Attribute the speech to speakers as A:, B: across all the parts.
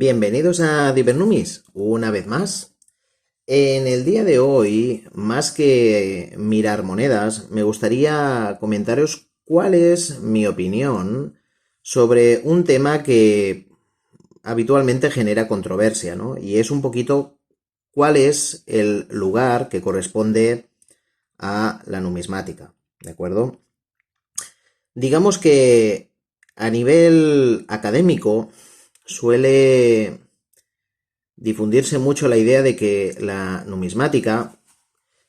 A: Bienvenidos a Divernumis, una vez más. En el día de hoy, más que mirar monedas, me gustaría comentaros cuál es mi opinión sobre un tema que habitualmente genera controversia, ¿no? Y es un poquito cuál es el lugar que corresponde a la numismática, ¿de acuerdo? Digamos que a nivel académico suele difundirse mucho la idea de que la numismática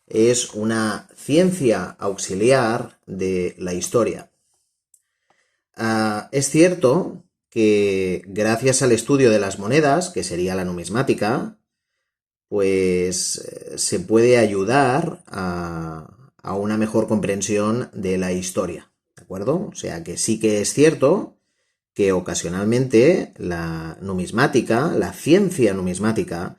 A: es una ciencia auxiliar de la historia. Es cierto que gracias al estudio de las monedas, que sería la numismática, pues se puede ayudar a una mejor comprensión de la historia, ¿de acuerdo? O sea que sí que es cierto que ocasionalmente la numismática, la ciencia numismática,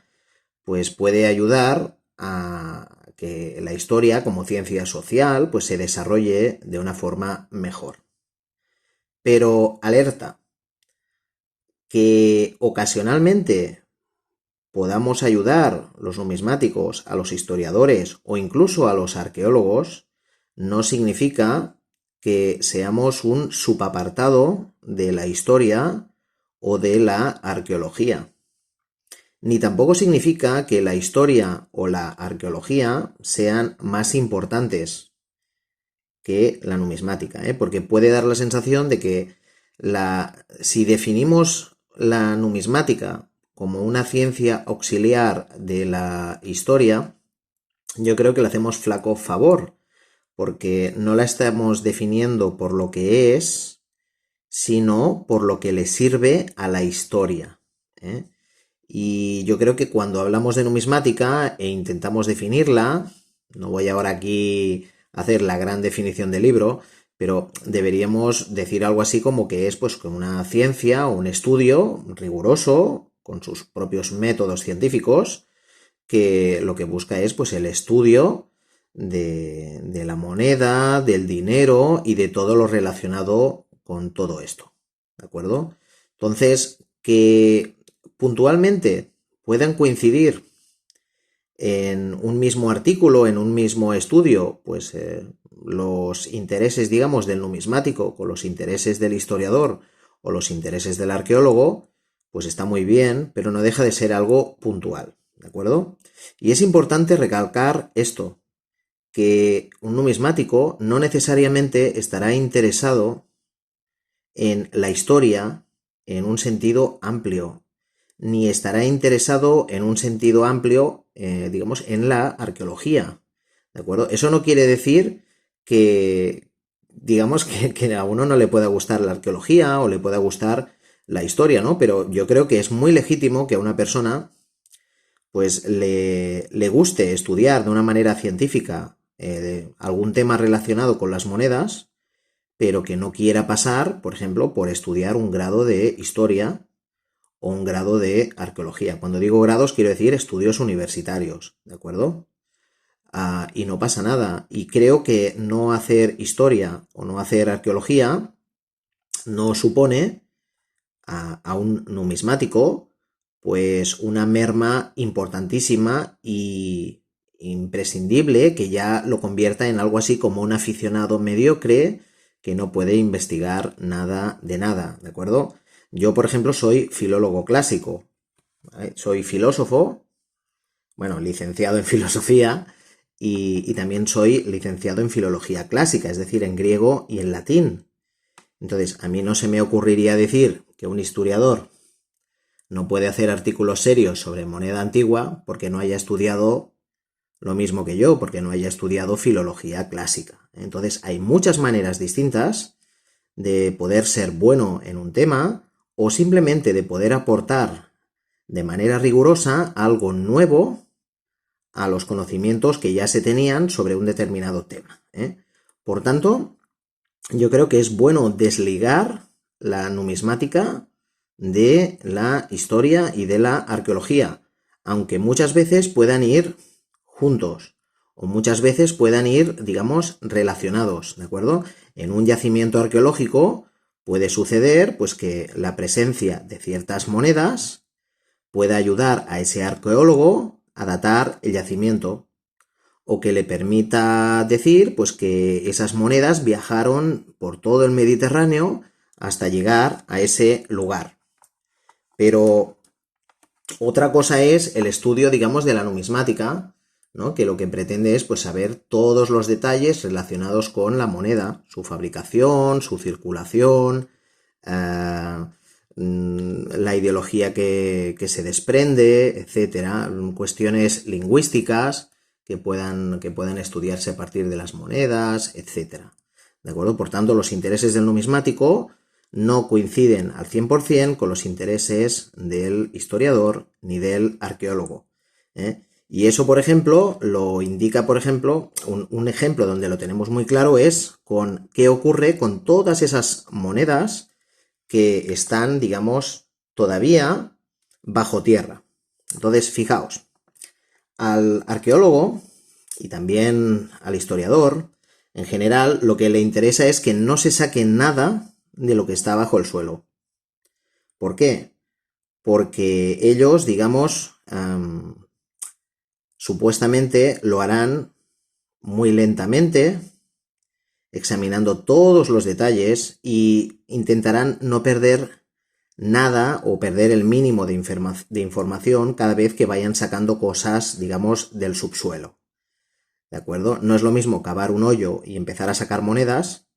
A: pues puede ayudar a que la historia como ciencia social pues se desarrolle de una forma mejor. Pero alerta, que ocasionalmente podamos ayudar los numismáticos a los historiadores o incluso a los arqueólogos no significa que seamos un subapartado de la historia o de la arqueología. Ni tampoco significa que la historia o la arqueología sean más importantes que la numismática, porque puede dar la sensación de que si definimos la numismática como una ciencia auxiliar de la historia, yo creo que le hacemos flaco favor, porque no la estamos definiendo por lo que es, sino por lo que le sirve a la historia. Y yo creo que cuando hablamos de numismática e intentamos definirla, no voy ahora aquí a hacer la gran definición del libro, pero deberíamos decir algo así como que es pues una ciencia o un estudio riguroso, con sus propios métodos científicos, que lo que busca es pues el estudio de la moneda, del dinero y de todo lo relacionado con todo esto, ¿de acuerdo? Entonces, que puntualmente puedan coincidir en un mismo artículo, en un mismo estudio, pues los intereses, digamos, del numismático con los intereses del historiador o los intereses del arqueólogo, pues está muy bien, pero no deja de ser algo puntual, ¿de acuerdo? Y es importante recalcar esto, que un numismático no necesariamente estará interesado en la historia en un sentido amplio, ni estará interesado en un sentido amplio, digamos, en la arqueología, ¿de acuerdo? Eso no quiere decir que, digamos, que a uno no le pueda gustar la arqueología o le pueda gustar la historia, ¿no? Pero yo creo que es muy legítimo que a una persona, pues, le guste estudiar de una manera científica algún tema relacionado con las monedas, pero que no quiera pasar, por ejemplo, por estudiar un grado de historia o un grado de arqueología. Cuando digo grados quiero decir estudios universitarios, ¿de acuerdo? Y no pasa nada. Y creo que no hacer historia o no hacer arqueología no supone a un numismático pues una merma importantísima y imprescindible que ya lo convierta en algo así como un aficionado mediocre que no puede investigar nada de nada, ¿de acuerdo? Yo, por ejemplo, soy filólogo clásico, ¿vale? Soy filósofo, bueno, licenciado en filosofía y también soy licenciado en filología clásica, es decir, en griego y en latín. Entonces, a mí no se me ocurriría decir que un historiador no puede hacer artículos serios sobre moneda antigua porque no haya estudiado lo mismo que yo, porque no haya estudiado filología clásica. Entonces, hay muchas maneras distintas de poder ser bueno en un tema o simplemente de poder aportar de manera rigurosa algo nuevo a los conocimientos que ya se tenían sobre un determinado tema. Por tanto, yo creo que es bueno desligar la numismática de la historia y de la arqueología, aunque muchas veces puedan ir juntos o muchas veces puedan ir, digamos, relacionados, ¿de acuerdo? En un yacimiento arqueológico puede suceder pues que la presencia de ciertas monedas pueda ayudar a ese arqueólogo a datar el yacimiento, o que le permita decir pues que esas monedas viajaron por todo el Mediterráneo hasta llegar a ese lugar. Pero otra cosa es el estudio, digamos, de la numismática, ¿no? Que lo que pretende es pues saber todos los detalles relacionados con la moneda, su fabricación, su circulación, la ideología que se desprende, etcétera, cuestiones lingüísticas que puedan estudiarse a partir de las monedas, etcétera. ¿De acuerdo? Por tanto, los intereses del numismático no coinciden al 100% con los intereses del historiador ni del arqueólogo. Y eso, por ejemplo, lo indica, por ejemplo, un ejemplo donde lo tenemos muy claro es con qué ocurre con todas esas monedas que están, digamos, todavía bajo tierra. Entonces, fijaos, al arqueólogo y también al historiador, en general, lo que le interesa es que no se saque nada de lo que está bajo el suelo. ¿Por qué? Porque ellos, digamos, supuestamente lo harán muy lentamente, examinando todos los detalles y intentarán no perder nada o perder el mínimo de información cada vez que vayan sacando cosas, digamos, del subsuelo. ¿De acuerdo? No es lo mismo cavar un hoyo y empezar a sacar monedas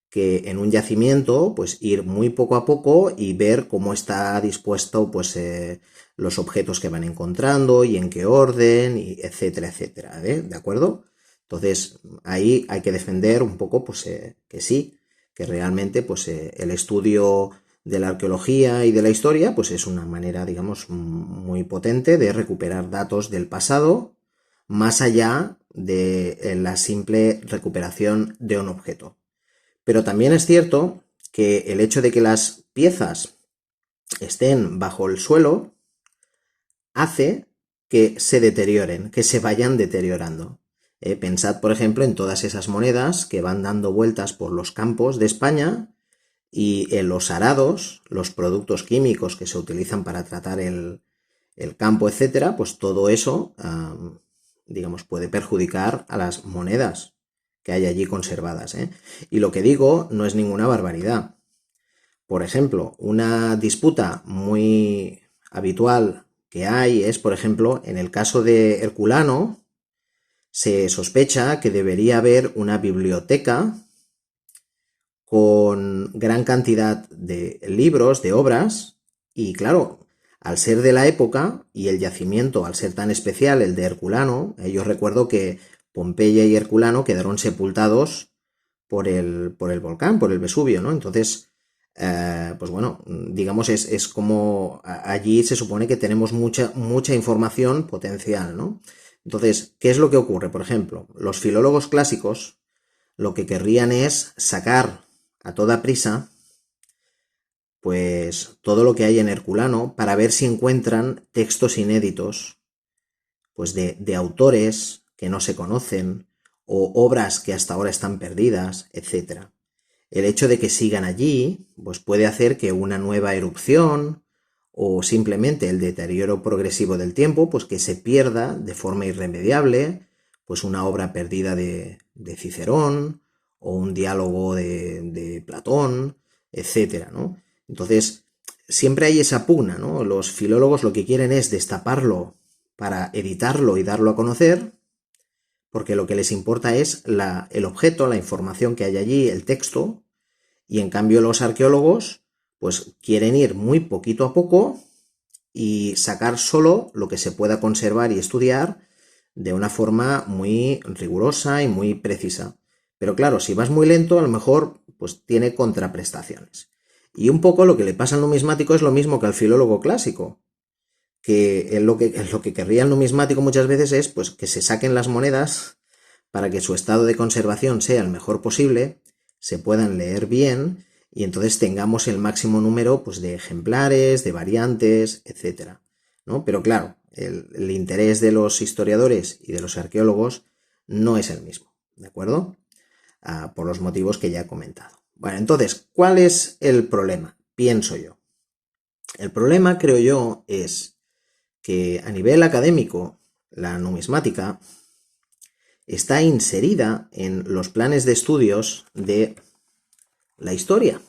A: que en un yacimiento, pues ir muy poco a poco y ver cómo está dispuesto, pues, los objetos que van encontrando y en qué orden, y etcétera, etcétera. ¿De acuerdo? Entonces, ahí hay que defender un poco, pues, que sí, que realmente, pues, el estudio de la arqueología y de la historia, pues es una manera, digamos, muy potente de recuperar datos del pasado, más allá de la simple recuperación de un objeto. Pero también es cierto que el hecho de que las piezas estén bajo el suelo hace que se deterioren, que se vayan deteriorando. Pensad, por ejemplo, en todas esas monedas que van dando vueltas por los campos de España y en los arados, los productos químicos que se utilizan para tratar el campo, etcétera, pues todo eso, digamos, puede perjudicar a las monedas que hay allí conservadas. Y lo que digo no es ninguna barbaridad. Por ejemplo, una disputa muy habitual que hay es, por ejemplo, en el caso de Herculano, se sospecha que debería haber una biblioteca con gran cantidad de libros, de obras, y claro, al ser de la época y el yacimiento, al ser tan especial, el de Herculano, yo recuerdo que Pompeya y Herculano quedaron sepultados por el volcán, por el Vesubio, ¿no? Entonces, pues bueno, digamos, es como allí se supone que tenemos mucha información potencial, ¿no? Entonces, ¿qué es lo que ocurre? Por ejemplo, los filólogos clásicos lo que querrían es sacar a toda prisa pues todo lo que hay en Herculano para ver si encuentran textos inéditos pues de autores que no se conocen o obras que hasta ahora están perdidas, etc. El hecho de que sigan allí pues puede hacer que una nueva erupción o simplemente el deterioro progresivo del tiempo pues que se pierda de forma irremediable pues una obra perdida de Cicerón o un diálogo de Platón, etcétera, ¿no? Entonces, siempre hay esa pugna, ¿no? Los filólogos lo que quieren es destaparlo para editarlo y darlo a conocer, porque lo que les importa es el objeto, la información que hay allí, el texto, y en cambio los arqueólogos pues quieren ir muy poquito a poco y sacar solo lo que se pueda conservar y estudiar de una forma muy rigurosa y muy precisa. Pero claro, si vas muy lento, a lo mejor pues tiene contraprestaciones. Y un poco lo que le pasa al numismático es lo mismo que al filólogo clásico, que lo que querría el numismático muchas veces es pues que se saquen las monedas para que su estado de conservación sea el mejor posible, se puedan leer bien y entonces tengamos el máximo número pues, de ejemplares, de variantes, etc., ¿no? Pero claro, el interés de los historiadores y de los arqueólogos no es el mismo, ¿de acuerdo? Por los motivos que ya he comentado. Bueno, entonces, ¿cuál es el problema? Pienso yo. El problema, creo yo, es que a nivel académico la numismática está inserida en los planes de estudios de la historia.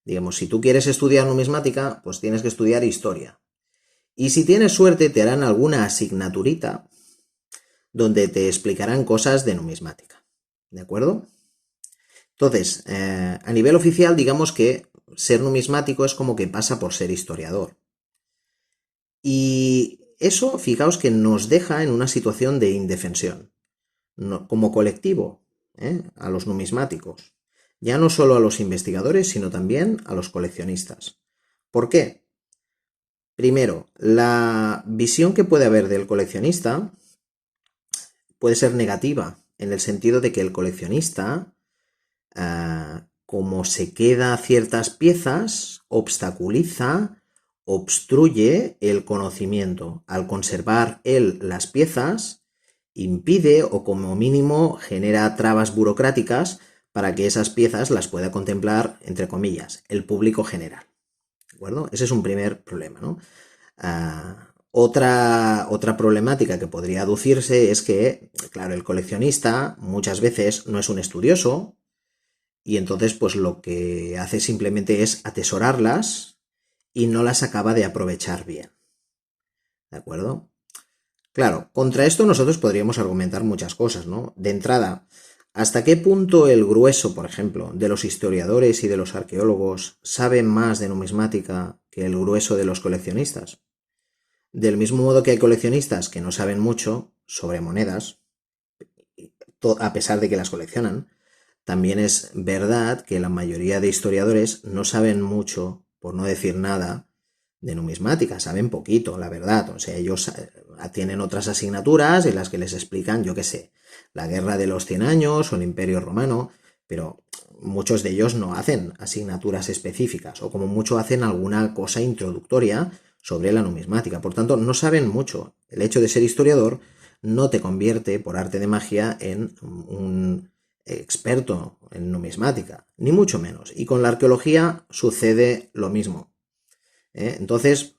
A: Digamos, si tú quieres estudiar numismática, pues tienes que estudiar historia. Y si tienes suerte, te harán alguna asignaturita donde te explicarán cosas de numismática. ¿De acuerdo? Entonces, a nivel oficial, digamos que ser numismático es como que pasa por ser historiador. Y eso, fijaos que nos deja en una situación de indefensión, como colectivo, a los numismáticos. Ya no solo a los investigadores, sino también a los coleccionistas. ¿Por qué? Primero, la visión que puede haber del coleccionista puede ser negativa, en el sentido de que el coleccionista, como se queda ciertas piezas, obstaculiza, obstruye el conocimiento. Al conservar él las piezas, impide o como mínimo genera trabas burocráticas para que esas piezas las pueda contemplar, entre comillas, el público general. ¿De acuerdo? Ese es un primer problema, ¿no? Otra problemática que podría aducirse es que, claro, el coleccionista muchas veces no es un estudioso y entonces pues lo que hace simplemente es atesorarlas y no las acaba de aprovechar bien. ¿De acuerdo? Claro, contra esto nosotros podríamos argumentar muchas cosas, ¿no? De entrada, ¿hasta qué punto el grueso, por ejemplo, de los historiadores y de los arqueólogos saben más de numismática que el grueso de los coleccionistas? Del mismo modo que hay coleccionistas que no saben mucho sobre monedas, a pesar de que las coleccionan, también es verdad que la mayoría de historiadores no saben mucho, por no decir nada, de numismática, saben poquito, la verdad. O sea, ellos tienen otras asignaturas en las que les explican, yo qué sé, la guerra de los 100 años o el Imperio Romano, pero muchos de ellos no hacen asignaturas específicas o como mucho hacen alguna cosa introductoria sobre la numismática. Por tanto, no saben mucho. El hecho de ser historiador no te convierte, por arte de magia, en un experto en numismática, ni mucho menos. Y con la arqueología sucede lo mismo. Entonces,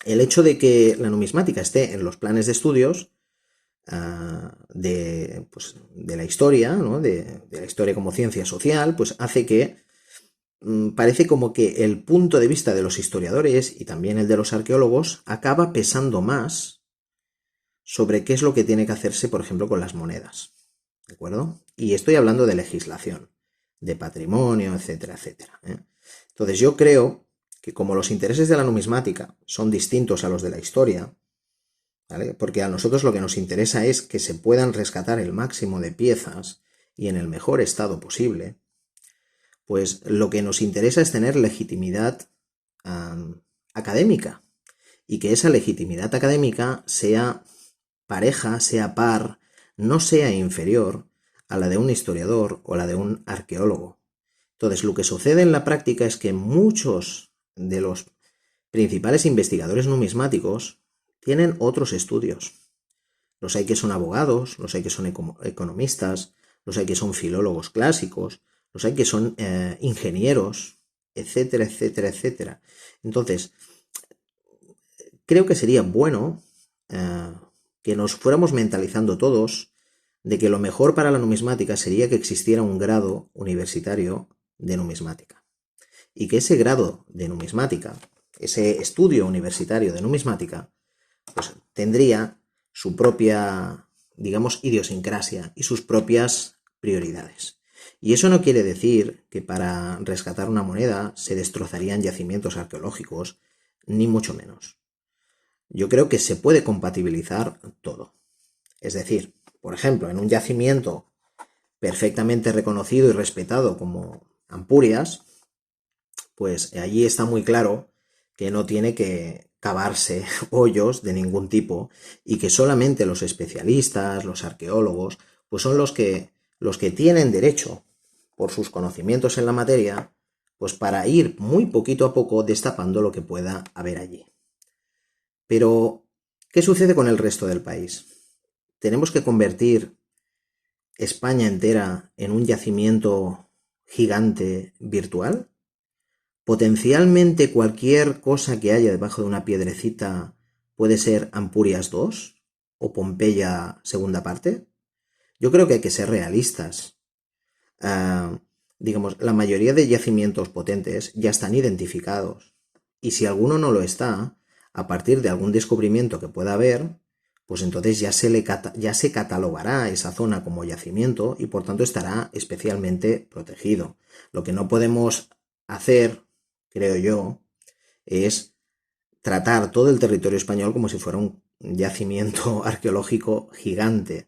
A: el hecho de que la numismática esté en los planes de estudios de la historia, ¿no? de la historia como ciencia social, pues hace que parece como que el punto de vista de los historiadores y también el de los arqueólogos acaba pesando más sobre qué es lo que tiene que hacerse, por ejemplo, con las monedas. ¿De acuerdo? Y estoy hablando de legislación, de patrimonio, etcétera, etcétera. Entonces yo creo que como los intereses de la numismática son distintos a los de la historia, ¿vale? Porque a nosotros lo que nos interesa es que se puedan rescatar el máximo de piezas y en el mejor estado posible, pues lo que nos interesa es tener legitimidad académica y que esa legitimidad académica sea pareja, sea par, no sea inferior a la de un historiador o la de un arqueólogo. Entonces, lo que sucede en la práctica es que muchos de los principales investigadores numismáticos tienen otros estudios. Los hay que son abogados, los hay que son economistas, los hay que son filólogos clásicos, los hay que son ingenieros, etcétera, etcétera, etcétera. Entonces, creo que sería bueno que nos fuéramos mentalizando todos de que lo mejor para la numismática sería que existiera un grado universitario de numismática. Y que ese grado de numismática, ese estudio universitario de numismática, pues tendría su propia, digamos, idiosincrasia y sus propias prioridades. Y eso no quiere decir que para rescatar una moneda se destrozarían yacimientos arqueológicos, ni mucho menos. Yo creo que se puede compatibilizar todo. Es decir, por ejemplo, en un yacimiento perfectamente reconocido y respetado como Ampurias, pues allí está muy claro que no tiene que cavarse hoyos de ningún tipo y que solamente los especialistas, los arqueólogos, pues son los que tienen derecho, por sus conocimientos en la materia, pues para ir muy poquito a poco destapando lo que pueda haber allí. Pero, ¿qué sucede con el resto del país? ¿Tenemos que convertir España entera en un yacimiento gigante virtual? ¿Potencialmente cualquier cosa que haya debajo de una piedrecita puede ser Ampurias II o Pompeya segunda parte. Yo creo que hay que ser realistas. Digamos, la mayoría de yacimientos potentes ya están identificados. Y si alguno no lo está, a partir de algún descubrimiento que pueda haber, pues entonces ya se catalogará esa zona como yacimiento y por tanto estará especialmente protegido. Lo que no podemos hacer, creo yo, es tratar todo el territorio español como si fuera un yacimiento arqueológico gigante,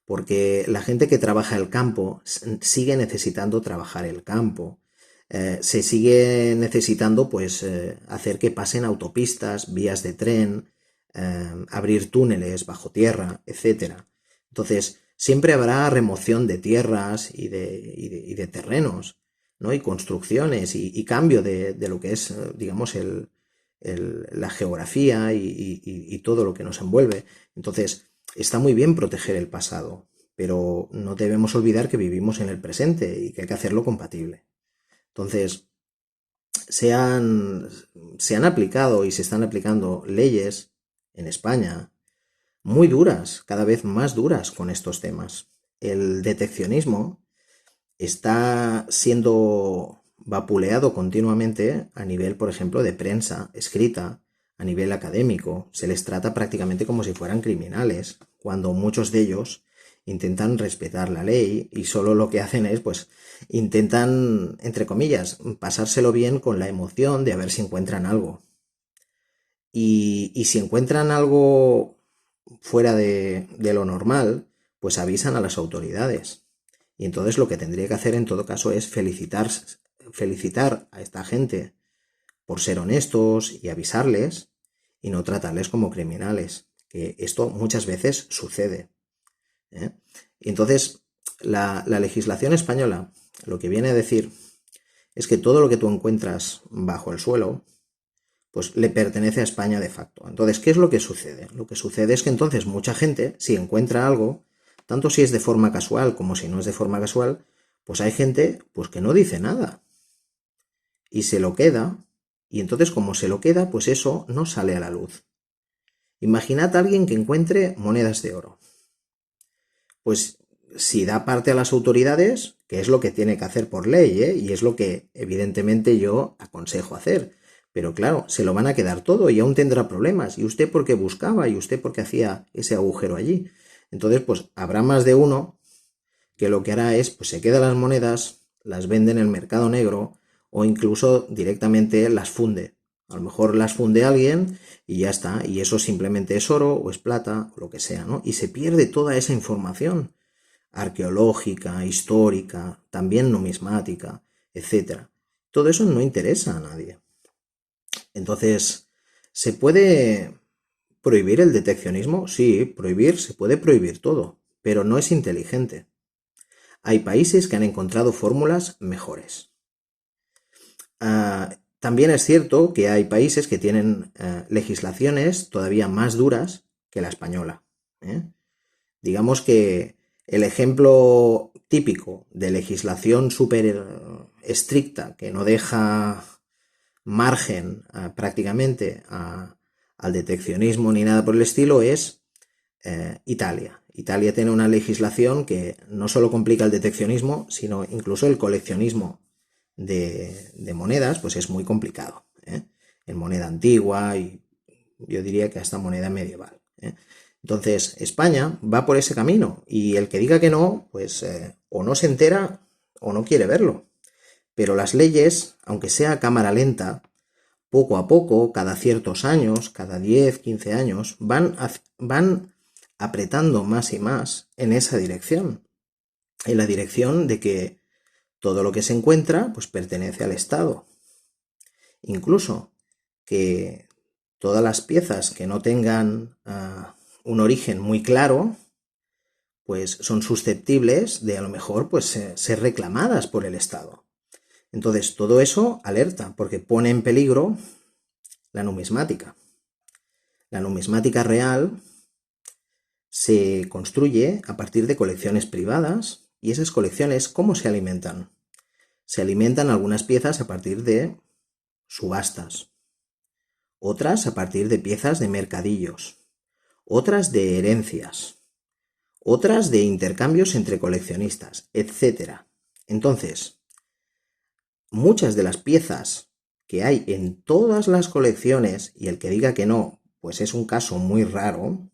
A: porque la gente que trabaja el campo sigue necesitando trabajar el campo. Se sigue necesitando pues hacer que pasen autopistas, vías de tren, abrir túneles bajo tierra, etc. Entonces, siempre habrá remoción de tierras y de terrenos, ¿no? Y construcciones y cambio de lo que es, digamos, la geografía y todo lo que nos envuelve. Entonces, está muy bien proteger el pasado, pero no debemos olvidar que vivimos en el presente y que hay que hacerlo compatible. Entonces, se han aplicado y se están aplicando leyes en España muy duras, cada vez más duras con estos temas. El deteccionismo está siendo vapuleado continuamente a nivel, por ejemplo, de prensa escrita, a nivel académico. Se les trata prácticamente como si fueran criminales, cuando muchos de ellos intentan respetar la ley y solo lo que hacen es, pues, intentan, entre comillas, pasárselo bien con la emoción de a ver si encuentran algo. Y si encuentran algo fuera de lo normal, pues avisan a las autoridades. Y entonces lo que tendría que hacer en todo caso es felicitar a esta gente por ser honestos y avisarles y no tratarles como criminales, que esto muchas veces sucede. Y entonces la legislación española lo que viene a decir es que todo lo que tú encuentras bajo el suelo pues le pertenece a España de facto. Entonces, ¿qué es lo que sucede? Lo que sucede es que entonces mucha gente, si encuentra algo, tanto si es de forma casual como si no es de forma casual, pues hay gente pues que no dice nada y se lo queda, y entonces como se lo queda, pues eso no sale a la luz. Imaginad a alguien que encuentre monedas de oro. Pues si da parte a las autoridades, que es lo que tiene que hacer por ley, y es lo que evidentemente yo aconsejo hacer. Pero claro, se lo van a quedar todo y aún tendrá problemas. ¿Y usted por qué buscaba? ¿Y usted por qué hacía ese agujero allí? Entonces, pues habrá más de uno que lo que hará es, pues se queda las monedas, las vende en el mercado negro o incluso directamente las funde. A lo mejor las funde alguien y ya está. Y eso simplemente es oro o es plata o lo que sea, ¿no? Y se pierde toda esa información arqueológica, histórica, también numismática, etc. Todo eso no interesa a nadie. Entonces, ¿se puede prohibir el deteccionismo? Sí, se puede prohibir todo, pero no es inteligente. Hay países que han encontrado fórmulas mejores. También es cierto que hay países que tienen legislaciones todavía más duras que la española. Digamos que el ejemplo típico de legislación súper estricta que no deja margen prácticamente al deteccionismo ni nada por el estilo es Italia. Italia tiene una legislación que no solo complica el deteccionismo, sino incluso el coleccionismo de monedas, pues es muy complicado. En moneda antigua y yo diría que hasta moneda medieval. Entonces, España va por ese camino y el que diga que no, pues o no se entera o no quiere verlo. Pero las leyes, aunque sea a cámara lenta, poco a poco, cada ciertos años, cada 10, 15 años, van apretando más y más en esa dirección. En la dirección de que todo lo que se encuentra, pues pertenece al Estado. Incluso que todas las piezas que no tengan un origen muy claro, pues son susceptibles de a lo mejor pues ser reclamadas por el Estado. Entonces todo eso alerta porque pone en peligro la numismática. La numismática real se construye a partir de colecciones privadas y esas colecciones, ¿cómo se alimentan? Se alimentan algunas piezas a partir de subastas otras a partir de piezas de mercadillos, otras de herencias, otras de intercambios entre coleccionistas, etc. Entonces, muchas de las piezas que hay en todas las colecciones, y el que diga que no, pues es un caso muy raro,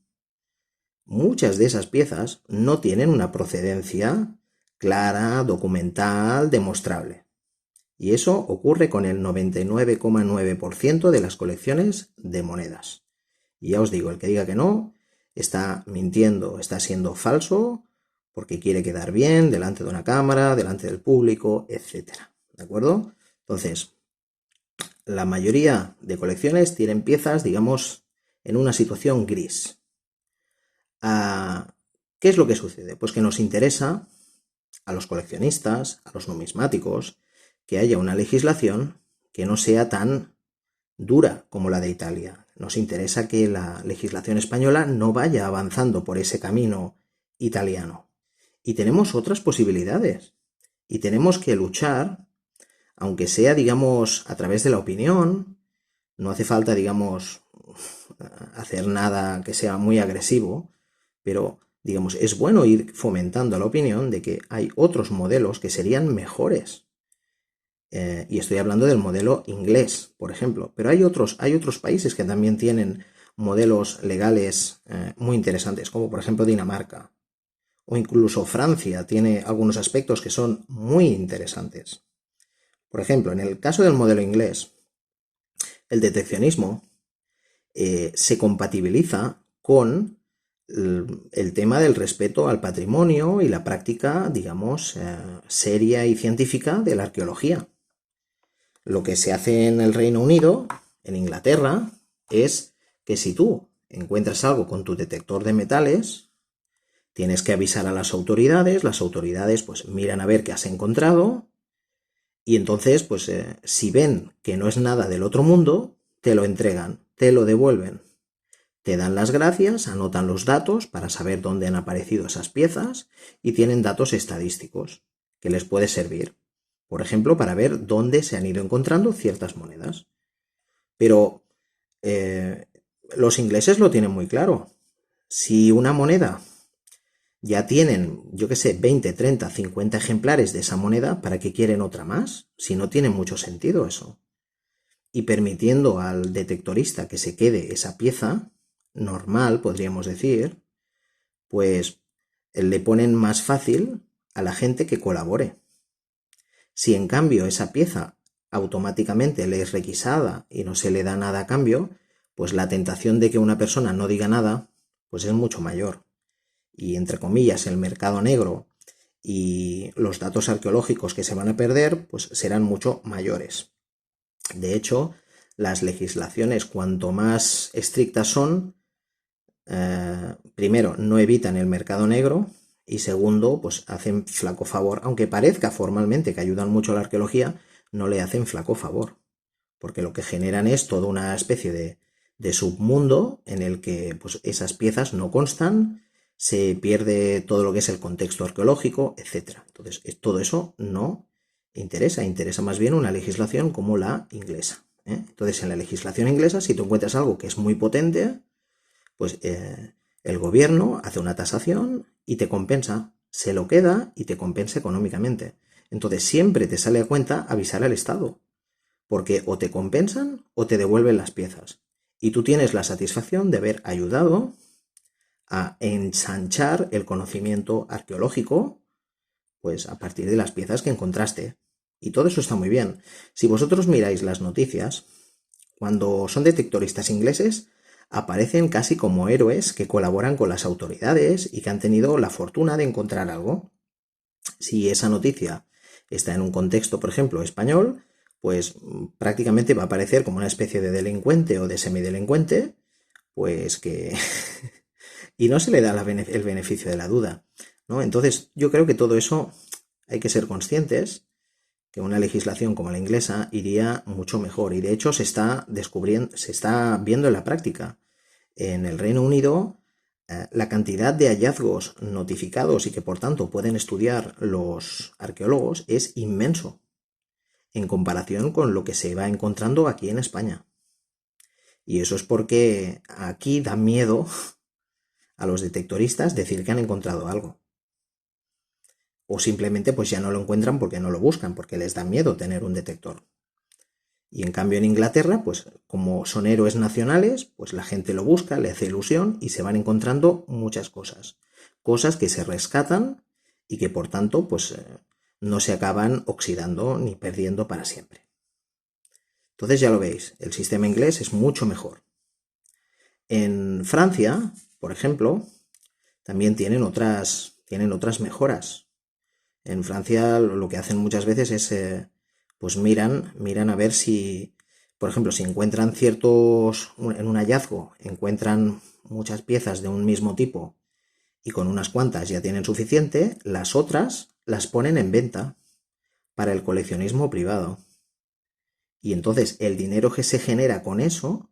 A: muchas de esas piezas no tienen una procedencia clara, documental, demostrable. Y eso ocurre con el 99,9% de las colecciones de monedas. Y ya os digo, el que diga que no, está mintiendo, está siendo falso, porque quiere quedar bien delante de una cámara, delante del público, etc. ¿De acuerdo? Entonces, la mayoría de colecciones tienen piezas, digamos, en una situación gris. ¿Qué es lo que sucede? Pues que nos interesa a los coleccionistas, a los numismáticos, que haya una legislación que no sea tan dura como la de Italia. Nos interesa que la legislación española no vaya avanzando por ese camino italiano. Y tenemos otras posibilidades. Y tenemos que luchar, aunque sea, digamos, a través de la opinión. No hace falta, digamos, hacer nada que sea muy agresivo, pero, digamos, es bueno ir fomentando la opinión de que hay otros modelos que serían mejores. Y estoy hablando del modelo inglés, por ejemplo, pero hay otros países que también tienen modelos legales muy interesantes, como por ejemplo Dinamarca, o incluso Francia tiene algunos aspectos que son muy interesantes. Por ejemplo, en el caso del modelo inglés, el deteccionismo se compatibiliza con el tema del respeto al patrimonio y la práctica, digamos, seria y científica de la arqueología. Lo que se hace en el Reino Unido, en Inglaterra, es que si tú encuentras algo con tu detector de metales, tienes que avisar a las autoridades pues miran a ver qué has encontrado y entonces pues si ven que no es nada del otro mundo, te lo entregan, te lo devuelven. Te dan las gracias, anotan los datos para saber dónde han aparecido esas piezas y tienen datos estadísticos que les puede servir. Por ejemplo, para ver dónde se han ido encontrando ciertas monedas. Pero los ingleses lo tienen muy claro. Si una moneda ya tienen, yo qué sé, 20, 30, 50 ejemplares de esa moneda, ¿para qué quieren otra más? Si no tiene mucho sentido eso. Y permitiendo al detectorista que se quede esa pieza, normal, podríamos decir, pues le ponen más fácil a la gente que colabore. Si en cambio esa pieza automáticamente le es requisada y no se le da nada a cambio, pues la tentación de que una persona no diga nada, pues es mucho mayor. Y entre comillas, el mercado negro y los datos arqueológicos que se van a perder, pues serán mucho mayores. De hecho, las legislaciones cuanto más estrictas son, primero, no evitan el mercado negro y segundo, pues hacen flaco favor, aunque parezca formalmente que ayudan mucho a la arqueología, no le hacen flaco favor, porque lo que generan es toda una especie de submundo en el que pues, esas piezas no constan, se pierde todo lo que es el contexto arqueológico, etc. Entonces, todo eso no interesa más bien una legislación como la inglesa. Entonces, en la legislación inglesa, si tú encuentras algo que es muy potente, pues el gobierno hace una tasación y te compensa, se lo queda y te compensa económicamente. Entonces siempre te sale a cuenta avisar al Estado, porque o te compensan o te devuelven las piezas. Y tú tienes la satisfacción de haber ayudado a ensanchar el conocimiento arqueológico, pues a partir de las piezas que encontraste. Y todo eso está muy bien. Si vosotros miráis las noticias, cuando son detectoristas ingleses, aparecen casi como héroes que colaboran con las autoridades y que han tenido la fortuna de encontrar algo. Si esa noticia está en un contexto, por ejemplo, español, pues prácticamente va a aparecer como una especie de delincuente o de semidelincuente, pues que... y no se le da el beneficio de la duda, ¿no? Entonces, yo creo que todo eso hay que ser conscientes que una legislación como la inglesa iría mucho mejor y de hecho se está viendo en la práctica. En el Reino Unido, la cantidad de hallazgos notificados y que por tanto pueden estudiar los arqueólogos es inmenso en comparación con lo que se va encontrando aquí en España. Y eso es porque aquí da miedo a los detectoristas decir que han encontrado algo. O simplemente pues ya no lo encuentran porque no lo buscan, porque les da miedo tener un detector. Y en cambio en Inglaterra, pues como son héroes nacionales, pues la gente lo busca, le hace ilusión y se van encontrando muchas cosas. Cosas que se rescatan y que por tanto pues no se acaban oxidando ni perdiendo para siempre. Entonces ya lo veis, el sistema inglés es mucho mejor. En Francia, por ejemplo, también tienen otras mejoras. En Francia lo que hacen muchas veces es, pues miran a ver si, por ejemplo, si encuentran en un hallazgo, encuentran muchas piezas de un mismo tipo y con unas cuantas ya tienen suficiente, las otras las ponen en venta para el coleccionismo privado. Y entonces el dinero que se genera con eso,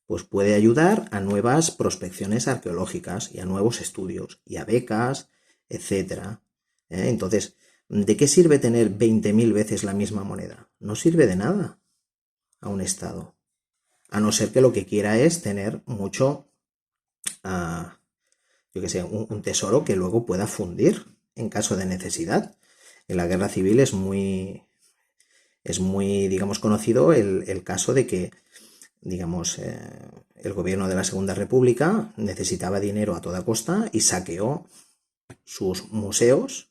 A: pues puede ayudar a nuevas prospecciones arqueológicas y a nuevos estudios y a becas, etcétera. Entonces, ¿de qué sirve tener 20.000 veces la misma moneda? No sirve de nada a un Estado. A no ser que lo que quiera es tener mucho, yo que sé, un tesoro que luego pueda fundir en caso de necesidad. En la guerra civil es muy, digamos, conocido el caso de que, digamos, el gobierno de la Segunda República necesitaba dinero a toda costa y saqueó sus museos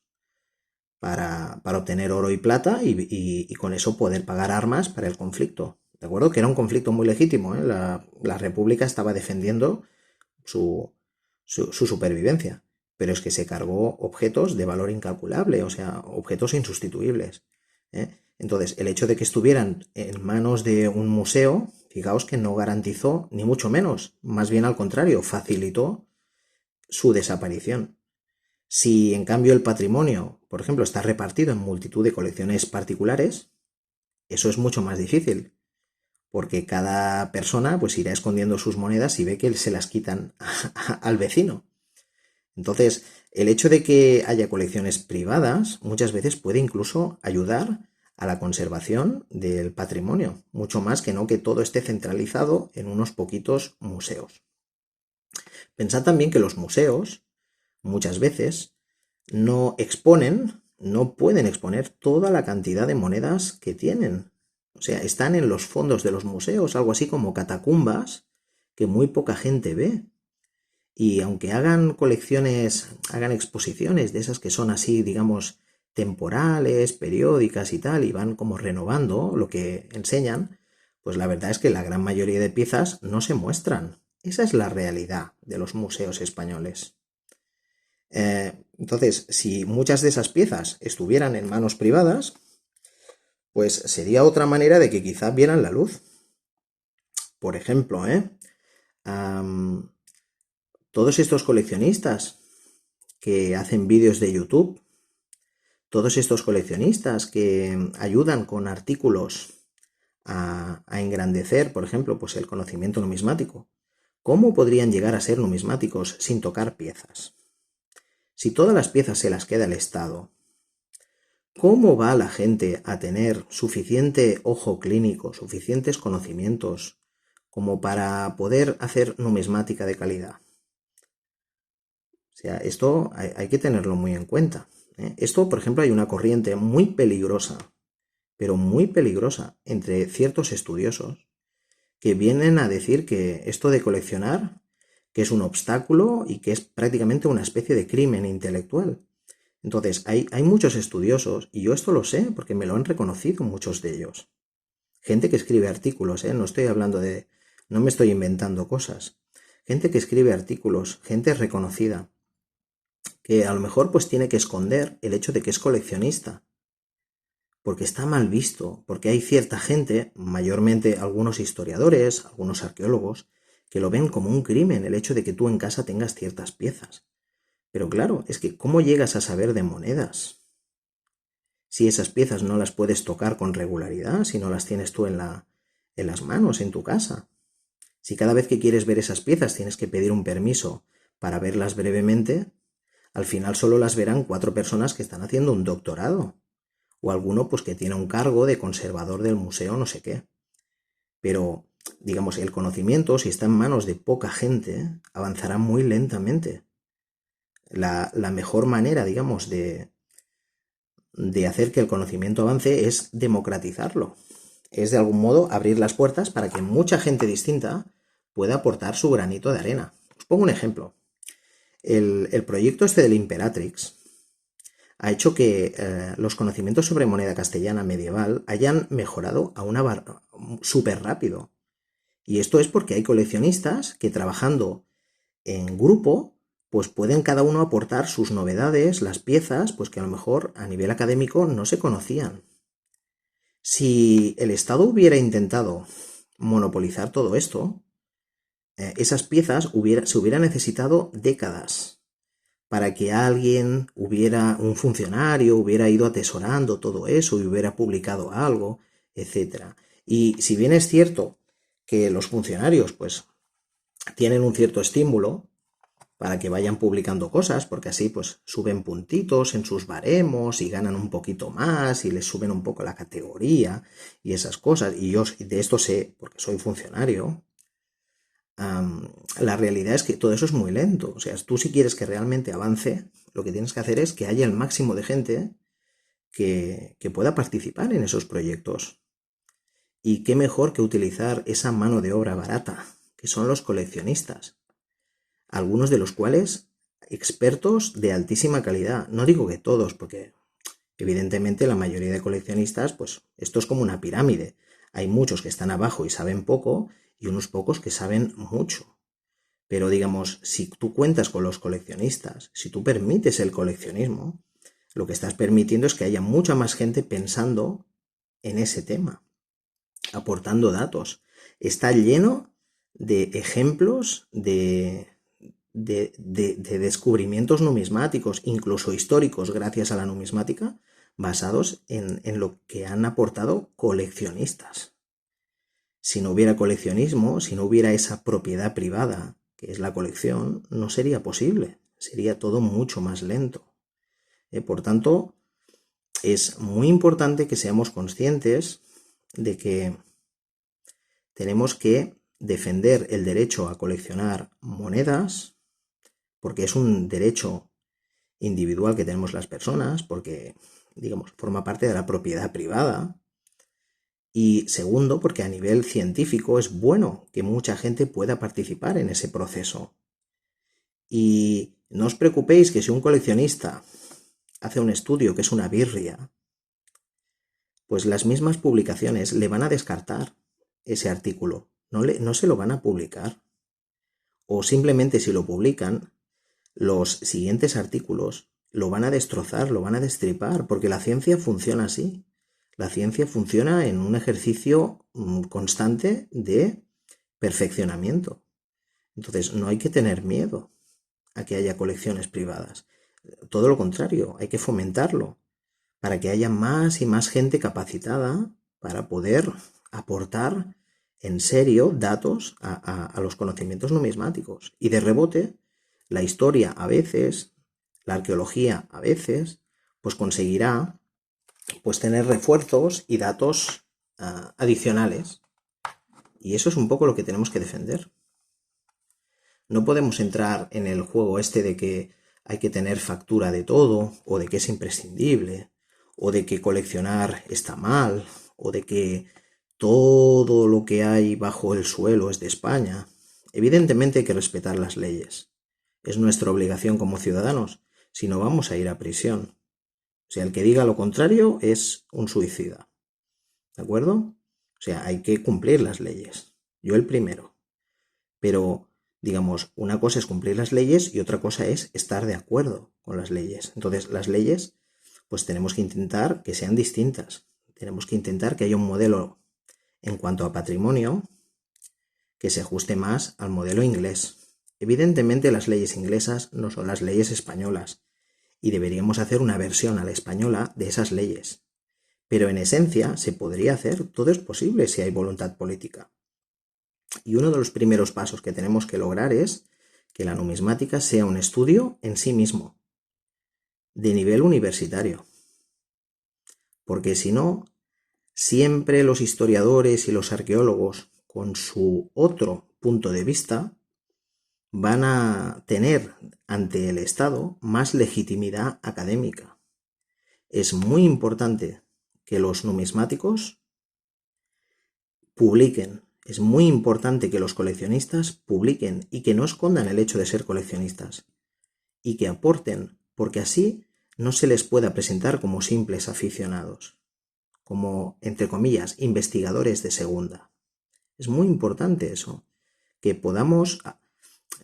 A: para obtener oro y plata y con eso poder pagar armas para el conflicto. ¿De acuerdo? Que era un conflicto muy legítimo, ¿eh? La República estaba defendiendo su supervivencia, pero es que se cargó objetos de valor incalculable, o sea, objetos insustituibles. Entonces, el hecho de que estuvieran en manos de un museo, fijaos que no garantizó, ni mucho menos, más bien al contrario, facilitó su desaparición. Si en cambio el patrimonio, por ejemplo, está repartido en multitud de colecciones particulares, eso es mucho más difícil, porque cada persona pues irá escondiendo sus monedas y ve que se las quitan al vecino. Entonces, el hecho de que haya colecciones privadas muchas veces puede incluso ayudar a la conservación del patrimonio, mucho más que no que todo esté centralizado en unos poquitos museos. Pensad también que los museos muchas veces no pueden exponer toda la cantidad de monedas que tienen. O sea, están en los fondos de los museos, algo así como catacumbas, que muy poca gente ve. Y aunque hagan colecciones, hagan exposiciones de esas que son así, digamos, temporales, periódicas y tal, y van como renovando lo que enseñan, pues la verdad es que la gran mayoría de piezas no se muestran. Esa es la realidad de los museos españoles. Entonces, si muchas de esas piezas estuvieran en manos privadas, pues sería otra manera de que quizá vieran la luz. Por ejemplo, todos estos coleccionistas que hacen vídeos de YouTube, todos estos coleccionistas que ayudan con artículos a engrandecer, por ejemplo, pues el conocimiento numismático, ¿cómo podrían llegar a ser numismáticos sin tocar piezas? Si todas las piezas se las queda el Estado, ¿cómo va la gente a tener suficiente ojo clínico, suficientes conocimientos como para poder hacer numismática de calidad? O sea, esto hay que tenerlo muy en cuenta. Esto, por ejemplo, hay una corriente muy peligrosa, pero muy peligrosa, entre ciertos estudiosos que vienen a decir que esto de coleccionar, que es un obstáculo y que es prácticamente una especie de crimen intelectual. Entonces, hay muchos estudiosos, y yo esto lo sé porque me lo han reconocido muchos de ellos. Gente que escribe artículos, no estoy hablando de, no me estoy inventando cosas. Gente que escribe artículos, gente reconocida, que a lo mejor pues tiene que esconder el hecho de que es coleccionista, porque está mal visto, porque hay cierta gente, mayormente algunos historiadores, algunos arqueólogos, que lo ven como un crimen el hecho de que tú en casa tengas ciertas piezas. Pero claro, es que ¿cómo llegas a saber de monedas? Si esas piezas no las puedes tocar con regularidad, si no las tienes tú en las manos, en tu casa. Si cada vez que quieres ver esas piezas tienes que pedir un permiso para verlas brevemente, al final solo las verán 4 personas que están haciendo un doctorado. O alguno pues que tiene un cargo de conservador del museo no sé qué. Pero digamos, el conocimiento, si está en manos de poca gente, avanzará muy lentamente. La mejor manera, digamos, de hacer que el conocimiento avance es democratizarlo. Es de algún modo abrir las puertas para que mucha gente distinta pueda aportar su granito de arena. Os pongo un ejemplo. El proyecto este del Imperatrix ha hecho que los conocimientos sobre moneda castellana medieval hayan mejorado a una súper rápido. Y esto es porque hay coleccionistas que trabajando en grupo, pues pueden cada uno aportar sus novedades, las piezas, pues que a lo mejor a nivel académico no se conocían. Si el Estado hubiera intentado monopolizar todo esto, esas piezas se hubiera necesitado décadas para que alguien un funcionario hubiera ido atesorando todo eso y hubiera publicado algo, etc. Y si bien es cierto que los funcionarios pues tienen un cierto estímulo para que vayan publicando cosas, porque así pues suben puntitos en sus baremos y ganan un poquito más y les suben un poco la categoría y esas cosas, y yo de esto sé porque soy funcionario. La realidad es que todo eso es muy lento. O sea, tú si quieres que realmente avance, lo que tienes que hacer es que haya el máximo de gente que pueda participar en esos proyectos. Y qué mejor que utilizar esa mano de obra barata, que son los coleccionistas, algunos de los cuales expertos de altísima calidad. No digo que todos, porque evidentemente la mayoría de coleccionistas, pues esto es como una pirámide. Hay muchos que están abajo y saben poco y unos pocos que saben mucho. Pero digamos, si tú cuentas con los coleccionistas, si tú permites el coleccionismo, lo que estás permitiendo es que haya mucha más gente pensando en ese tema, aportando datos. Está lleno de ejemplos de descubrimientos numismáticos, incluso históricos, gracias a la numismática, basados en lo que han aportado coleccionistas. Si no hubiera coleccionismo, si no hubiera esa propiedad privada que es la colección, no sería posible, sería todo mucho más lento. Por tanto, es muy importante que seamos conscientes de que tenemos que defender el derecho a coleccionar monedas, porque es un derecho individual que tenemos las personas, porque, digamos, forma parte de la propiedad privada. Y segundo, porque a nivel científico es bueno que mucha gente pueda participar en ese proceso. Y no os preocupéis que si un coleccionista hace un estudio que es una birria, pues las mismas publicaciones le van a descartar ese artículo, no se lo van a publicar. O simplemente si lo publican, los siguientes artículos lo van a destrozar, lo van a destripar, porque la ciencia funciona así. La ciencia funciona en un ejercicio constante de perfeccionamiento. Entonces, no hay que tener miedo a que haya colecciones privadas. Todo lo contrario, hay que fomentarlo para que haya más y más gente capacitada para poder aportar en serio datos a los conocimientos numismáticos. Y de rebote, la historia a veces, la arqueología a veces, pues conseguirá pues tener refuerzos y datos adicionales. Y eso es un poco lo que tenemos que defender. No podemos entrar en el juego este de que hay que tener factura de todo, o de que es imprescindible, o de que coleccionar está mal, o de que todo lo que hay bajo el suelo es de España. Evidentemente hay que respetar las leyes. Es nuestra obligación como ciudadanos, si no vamos a ir a prisión. O sea, el que diga lo contrario es un suicida. ¿De acuerdo? O sea, hay que cumplir las leyes. Yo el primero. Pero, digamos, una cosa es cumplir las leyes y otra cosa es estar de acuerdo con las leyes. Entonces, las leyes, pues tenemos que intentar que sean distintas. Tenemos que intentar que haya un modelo en cuanto a patrimonio que se ajuste más al modelo inglés. Evidentemente, las leyes inglesas no son las leyes españolas y deberíamos hacer una versión a la española de esas leyes. Pero en esencia se podría hacer, todo es posible si hay voluntad política. Y uno de los primeros pasos que tenemos que lograr es que la numismática sea un estudio en sí mismo, de nivel universitario. Porque si no, siempre los historiadores y los arqueólogos, con su otro punto de vista, van a tener ante el Estado más legitimidad académica. Es muy importante que los numismáticos publiquen, es muy importante que los coleccionistas publiquen y que no escondan el hecho de ser coleccionistas y que aporten, porque así no se les pueda presentar como simples aficionados, como, entre comillas, investigadores de segunda. Es muy importante eso, que podamos,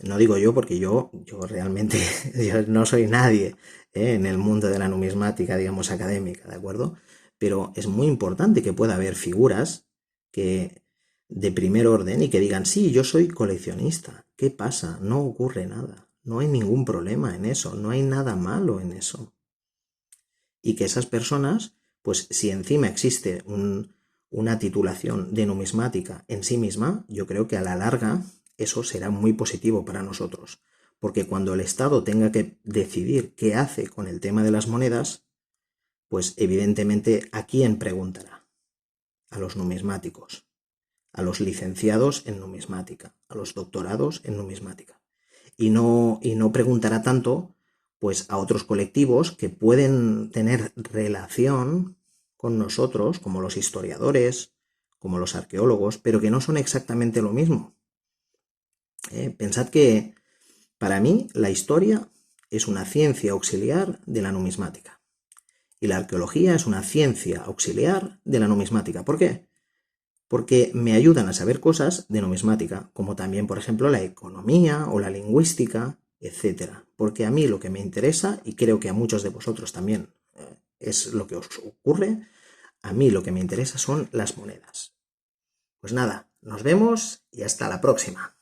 A: no digo yo porque yo realmente yo no soy nadie en el mundo de la numismática, digamos, académica, ¿de acuerdo? Pero es muy importante que pueda haber figuras que de primer orden y que digan, sí, yo soy coleccionista. ¿Qué pasa? No ocurre nada. No hay ningún problema en eso, no hay nada malo en eso. Y que esas personas, pues si encima existe una titulación de numismática en sí misma, yo creo que a la larga eso será muy positivo para nosotros. Porque cuando el Estado tenga que decidir qué hace con el tema de las monedas, pues evidentemente ¿a quién preguntará? A los numismáticos, a los licenciados en numismática, a los doctorados en numismática. Y no preguntará tanto pues a otros colectivos que pueden tener relación con nosotros, como los historiadores, como los arqueólogos, pero que no son exactamente lo mismo. Pensad que para mí la historia es una ciencia auxiliar de la numismática y la arqueología es una ciencia auxiliar de la numismática. ¿Por qué? Porque me ayudan a saber cosas de numismática, como también, por ejemplo, la economía o la lingüística, etc. Porque a mí lo que me interesa, y creo que a muchos de vosotros también es lo que os ocurre, a mí lo que me interesa son las monedas. Pues nada, nos vemos y hasta la próxima.